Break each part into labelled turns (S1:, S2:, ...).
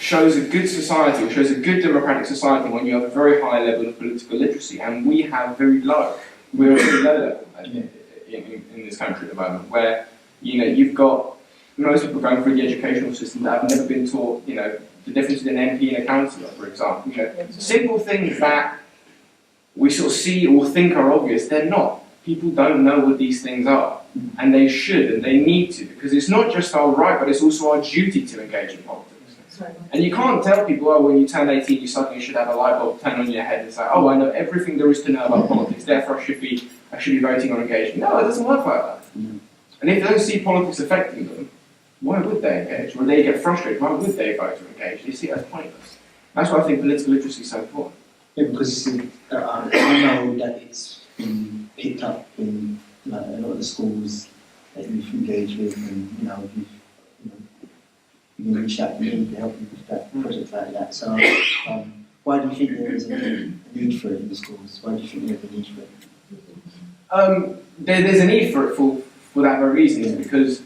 S1: shows a good society, or shows a good democratic society, when you have a very high level of political literacy, and we have very low. We're at a very low level in this country at the moment, where you've got most people going through the educational system that have never been taught, the difference between an MP and a councillor, for example. Simple things that we sort of see or think are obvious, they're not. People don't know what these things are, and they should, and they need to, because it's not just our right, but it's also our duty to engage in politics. And you can't tell people, oh, when you turn 18, you suddenly should have a light bulb turn on your head and say, oh, I know everything there is to know about politics, therefore I should be voting or engaging. No, it doesn't work like that. And if they don't see politics affecting them, why would they engage? Or they get frustrated, why would they vote or engage? They see it as pointless. That's why I think political literacy is so important.
S2: Yeah, because I know that it's been picked up in a lot of the schools that you've engaged with, and you can reach out to me to help you with that project like that. So, why do you think there is a need for it in the schools? Why do you think there's a need for it?
S1: There's a need for it for that very reason, is because,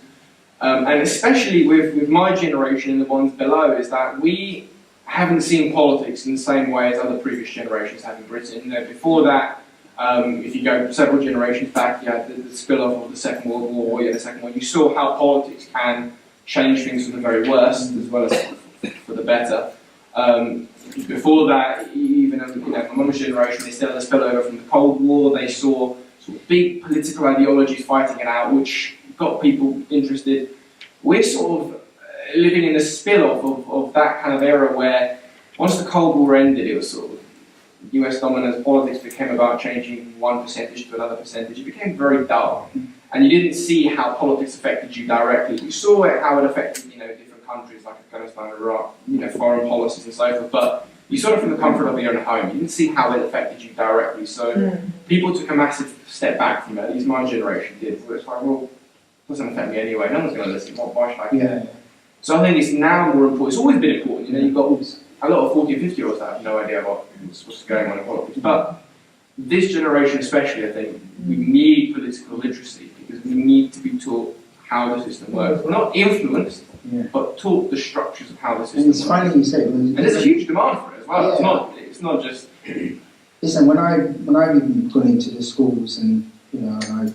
S1: and especially with my generation and the ones below, is that we haven't seen politics in the same way as other previous generations have in Britain. Before that, if you go several generations back, you had the spill-off of the Second World War, you had the Second World. You saw how politics can change things for the very worst as well as for the better. Before that, even my mum's generation, they still had a spillover from the Cold War. They saw sort of big political ideologies fighting it out, which got people interested. We're sort of living in the spill-off of that kind of era where once the Cold War ended, it was sort of US dominance politics became about changing one percentage to another percentage. It became very dull. And you didn't see how politics affected you directly. You saw how it affected, different countries like Afghanistan, Iraq, foreign policies and so forth. But you saw it from the comfort of your own home. You didn't see how it affected you directly. So people took a massive step back from it. At least my generation did. Where it's like, well, it doesn't affect me anyway. No one's going to listen. Why should I care? Yeah. So I think it's now more important. It's always been important. You've got a lot of 40 and 50-year-olds that have no idea what's going on in politics. But this generation especially, I think, we need political literacy, because we need to be taught how the system works. We're not influenced, but taught the structures of how the system works.
S2: And it's funny you say it.
S1: And there's a huge demand for it as well. Yeah. It's not just...
S2: Listen, when I've gone into the schools and I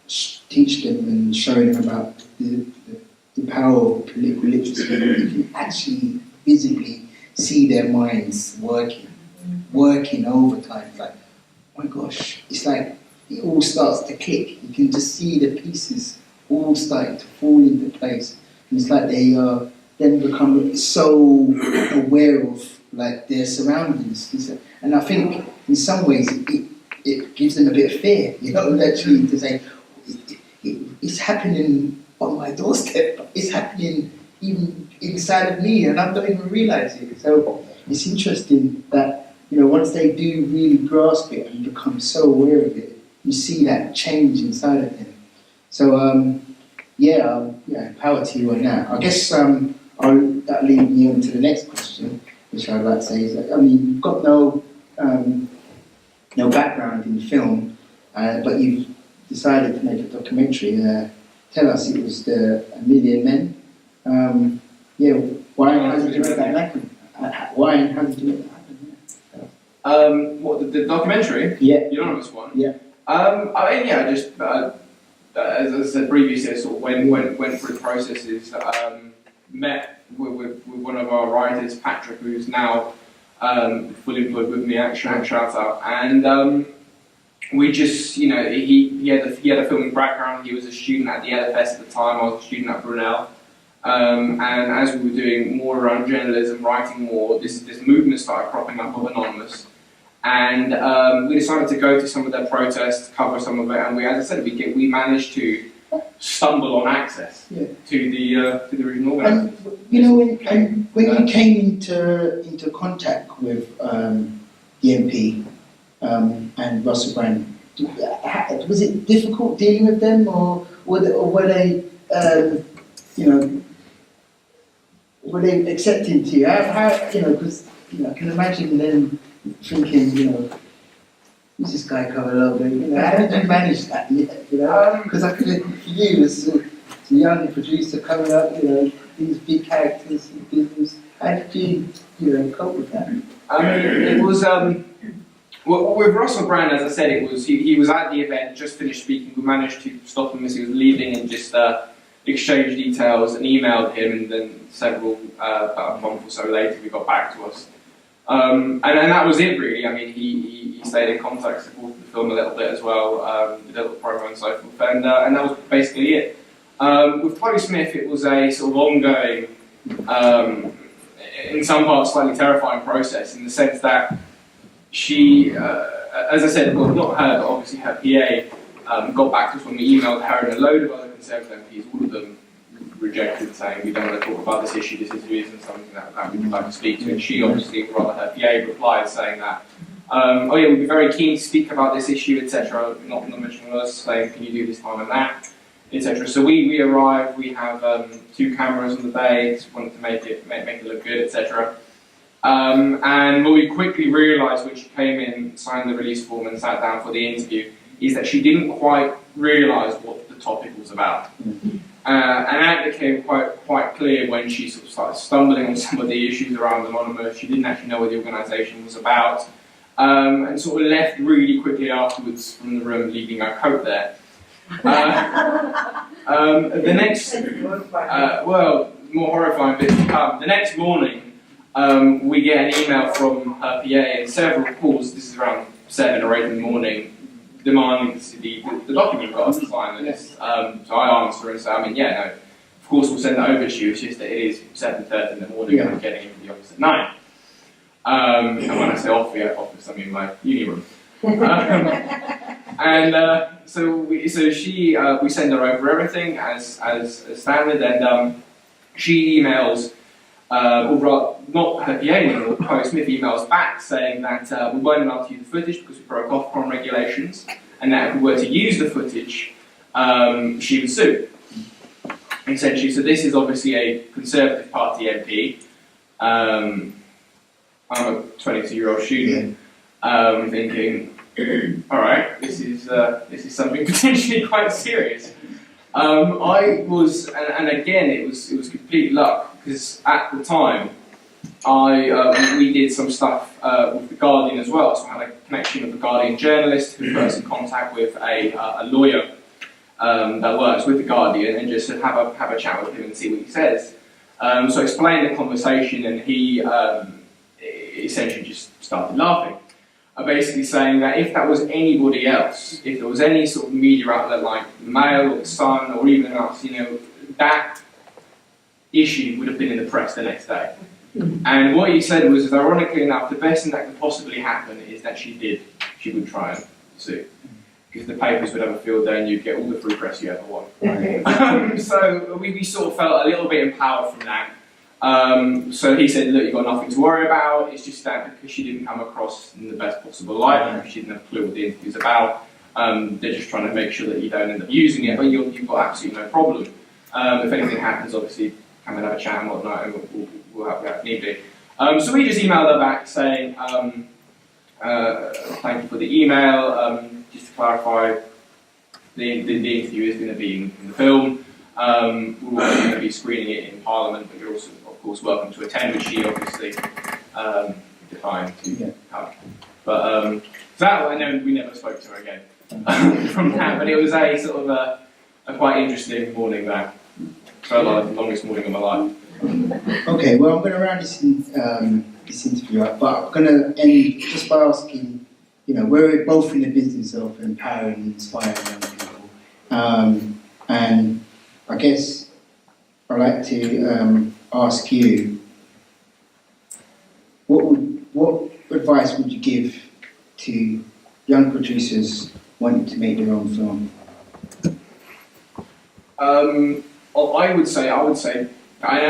S2: teach them and show them about the power of political literacy, you can actually visibly see their minds working overtime. Like, oh my gosh, it's like it all starts to click. You can just see the pieces all starting to fall into place. And it's like they then become so aware of their surroundings. And I think in some ways it gives them a bit of fear, actually, to say, it's happening on my doorstep, it's happening even inside of me, and I don't even realise it. So it's interesting that, once they do really grasp it and become so aware of it, you see that change inside of them. So, power to you on that. I guess that leads me on to the next question, which I'd like to say is that, you've got no background in film, but you've decided to make a documentary. Tell us, it was A Million Men. Why and how did you make that happen? Why and how did you make that happen?
S1: What, the documentary?
S2: Yeah.
S1: The anonymous one?
S2: Yeah.
S1: As I said previously, sort of went through the processes, met with one of our writers, Patrick, who's now fully employed with me at shout out, and we just, he had a filming background. He was a student at the LFS at the time. I was a student at Brunel. And as we were doing more around journalism, writing more, this movement started cropping up of Anonymous. And we decided to go to some of their protests, cover some of it, and as I said, we managed to stumble on access to the original organisers.
S2: And when you came into contact with the MP and Russell Brand, was it difficult dealing with them, or were they were they accepting to you? Because I can imagine them thinking, who's this guy coming along? How did you manage that? Because I could, for you, it's a young producer coming up, you know, these big characters in business. How did you, you know, cope with that?
S1: I mean, it was, well, with Russell Brand, as I said, it was, he was at the event, just finished speaking. We managed to stop him as he was leaving and just exchanged details and emailed him, and then several, about a month or so later, he got back to us. And that was it, really. I mean, he stayed in contact, supported the film a little bit as well, did a little promo and so forth, and that was basically it. With Chloe Smith, it was a sort of ongoing, in some parts slightly terrifying process, in the sense that she, as I said, well, not her, but obviously her PA, got back to us when we emailed her and a load of other Conservative MPs, all of them rejected, saying we don't want to talk about this issue isn't something that we'd like to speak to. And she obviously, rather her PA, replied saying that, oh yeah, we'd be very keen to speak about this issue, etc. Not mentioning us, saying can you do this time and that, etc. So we arrived, we have 2 cameras on the bay, just wanted to make it look good, etc. And what we quickly realised when she came in, signed the release form and sat down for the interview, is that she didn't quite realise what the topic was about. And that became quite clear when she sort of started stumbling on some of the issues around Anonymous. She didn't actually know what the organisation was about, and sort of left really quickly afterwards from the room, leaving her coat there. The next, well, more horrifying bits to come. The next morning, we get an email from her PA and several calls. This is around 7 or 8 in the morning, demanding to see the document got us to sign this. So I answer and say, I mean, yeah, no, of course we'll send that over to you. It's just that it is 7:30 in the morning and I'm getting into the office at 9. And when I say office, I mean my uni room. So we send her over everything as standard, and she emails, not her PA, but Chloe Smith emails back saying that we weren't allowed to use the footage because we broke Ofcom regulations, and that if we were to use the footage, she would sue. Essentially, so this is obviously a Conservative Party MP. I'm a 22-year-old student, thinking, all right, this is something potentially quite serious. I was, and again, it was complete luck, because at the time, we did some stuff with The Guardian as well, so I had a connection with The Guardian journalist who put us in contact with a lawyer that works with The Guardian, and just to have a chat with him and see what he says. So I explained the conversation, and he essentially just started laughing. Basically saying that if that was anybody else, if there was any sort of media outlet like the Mail or the Sun or even us, you know, that issue would have been in the press the next day. And what he said was, ironically enough, the best thing that could possibly happen is that she would try and sue. Because the papers would have a field day and you'd get all the free press you ever want. So we sort of felt a little bit empowered from that. So he said, look, you've got nothing to worry about, it's just that because she didn't come across in the best possible light, she didn't have a clue what the interview's about, they're just trying to make sure that you don't end up using it, but you've got absolutely no problem. If anything happens, obviously, come and have a chat and whatnot, and we'll help you out if need be. So we just emailed her back saying, thank you for the email, just to clarify, the interview is going to be in the film. We're also going to be screening it in Parliament, but you're also, of course, welcome to attend, which she obviously declined to come. But that, I know we never spoke to her again from that, but it was a sort of a quite interesting morning that felt like the longest morning of my life.
S2: Okay, well, I'm going to round this interview up, but I'm going to end just by asking, you know, we're both in the business of empowering and inspiring young people. And I guess I'd like to ask you, what advice would you give to young producers wanting to make their own film?
S1: I would say, I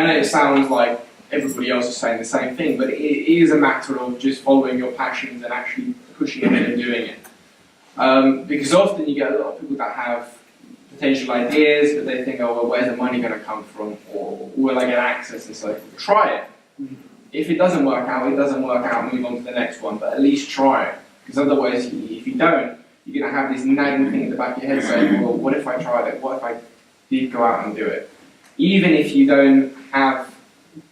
S1: know it sounds like everybody else is saying the same thing, but it is a matter of just following your passions and actually pushing ahead and doing it. Because often you get a lot of people that have potential ideas, but they think, oh, well, where's the money going to come from? Or will I get access? And so try it. If it doesn't work out, it doesn't work out, move on to the next one, but at least try it. Because otherwise, if you don't, you're going to have this nagging thing at the back of your head saying, well, what if I tried it? What if I did go out and do it. Even if you don't have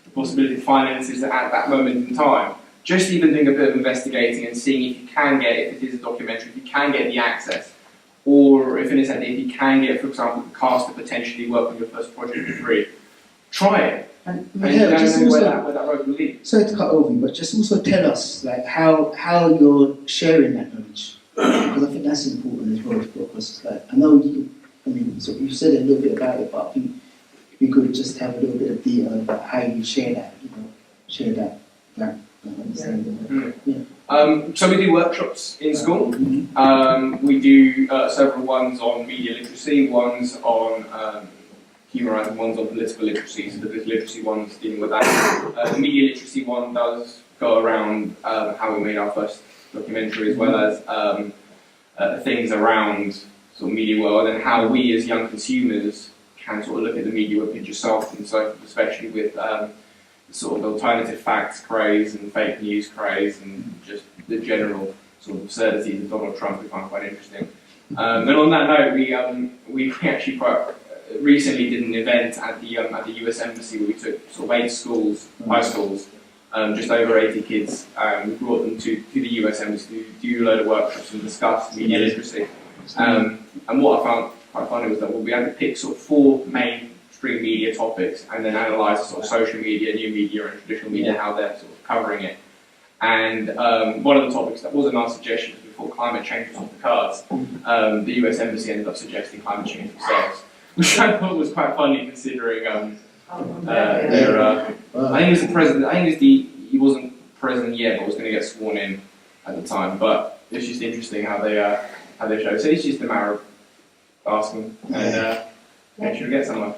S1: the possibility of finances at that moment in time, just even doing a bit of investigating and seeing if you can get, if it is a documentary, if you can get the access, or if it is if you can get, for example, the cast to potentially work on your first project for free, try it.
S2: And
S1: And you don't know where that road will lead.
S2: sorry to cut over you, but just also tell us like how you're sharing that knowledge, because I think that's important as well. Because like I know you said a little bit about it, but I think it'd be good just to have a little bit of detail about how you share that, share that understanding.
S1: Yeah. So we do workshops in school. We do several ones on media literacy, ones on human rights, and ones on political literacy. So the political literacy one's dealing with that. The media literacy one does go around how we made our first documentary, as well as things around sort of media world and how we as young consumers can sort of look at the media webpage yourself, and so especially with sort of alternative facts craze and fake news craze and just the general sort of absurdities of Donald Trump, we find quite interesting. And on that note, we actually quite recently did an event at the US Embassy where we took sort of 8 schools, high schools, just over 80 kids. We brought them to the US Embassy to do a load of workshops and discuss media literacy. And what I found quite funny was that we had to pick sort of 4 mainstream media topics and then analyse sort of social media, new media and traditional media, how they're sort of covering it. And one of the topics that wasn't our suggestion was before climate change was off the cards, the US Embassy ended up suggesting climate change themselves, which I thought was quite funny considering I think it was the president, he wasn't president yet, but was going to get sworn in at the time. But it's just interesting how they show. So it's just a matter of asking and should get somewhere.